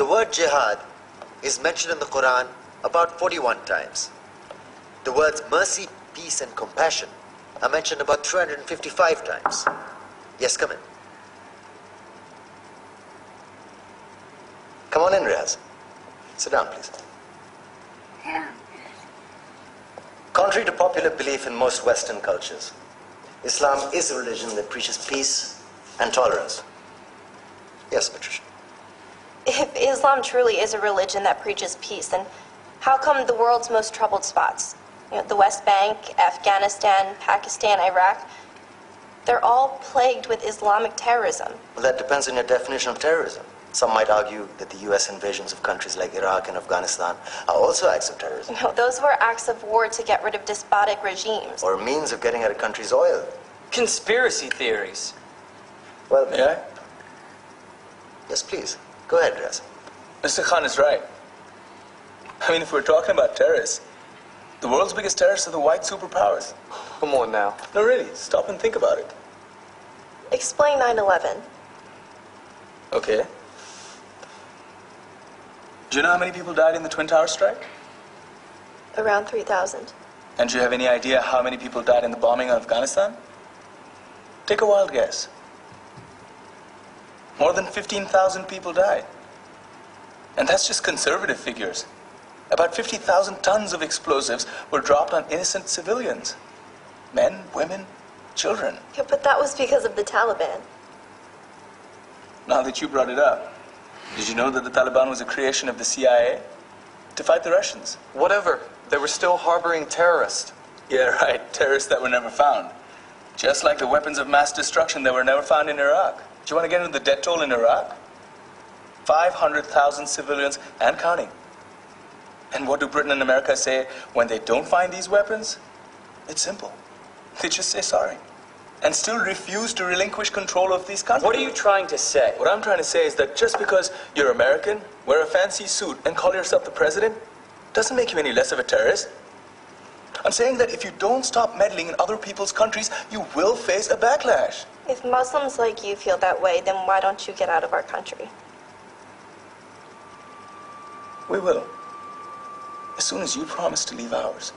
The word jihad is mentioned in the Quran about 41 times. The words mercy, peace, and compassion are mentioned about 355 times. Yes, come in. Come on in, Riaz. Sit down, please. Contrary to popular belief in most Western cultures, Islam is a religion that preaches peace and tolerance. Yes, Patricia. If Islam truly is a religion that preaches peace, then how come the world's most troubled spots, the West Bank, Afghanistan, Pakistan, Iraq, they're all plagued with Islamic terrorism? Well, that depends on your definition of terrorism. Some might argue that the U.S. invasions of countries like Iraq and Afghanistan are also acts of terrorism. No, those were acts of war to get rid of despotic regimes. Or a means of getting at a country's oil. Conspiracy theories. Well, Yeah? Yes, please. Go ahead, Riaz. Mr. Khan is right. I mean, if we're talking about terrorists, the world's biggest terrorists are the white superpowers. Come on now. No, really, stop and think about it. Explain 9/11. Okay. Do you know how many people died in the Twin Towers strike? Around 3,000. And do you have any idea how many people died in the bombing of Afghanistan? Take a wild guess. More than 15,000 people died. And that's just conservative figures. About 50,000 tons of explosives were dropped on innocent civilians. Men, women, children. Yeah, but that was because of the Taliban. Now that you brought it up, did you know that the Taliban was a creation of the CIA to fight the Russians? Whatever. They were still harboring terrorists. Yeah, right. Terrorists that were never found. Just like the weapons of mass destruction that were never found in Iraq. Do you want to get into the death toll in Iraq? 500,000 civilians and counting. And what do Britain and America say when they don't find these weapons? It's simple. They just say sorry. And still refuse to relinquish control of these countries. What are you trying to say? What I'm trying to say is that just because you're American, wear a fancy suit, and call yourself the president, doesn't make you any less of a terrorist. I'm saying that if you don't stop meddling in other people's countries, you will face a backlash. If Muslims like you feel that way, then why don't you get out of our country? We will. As soon as you promise to leave ours.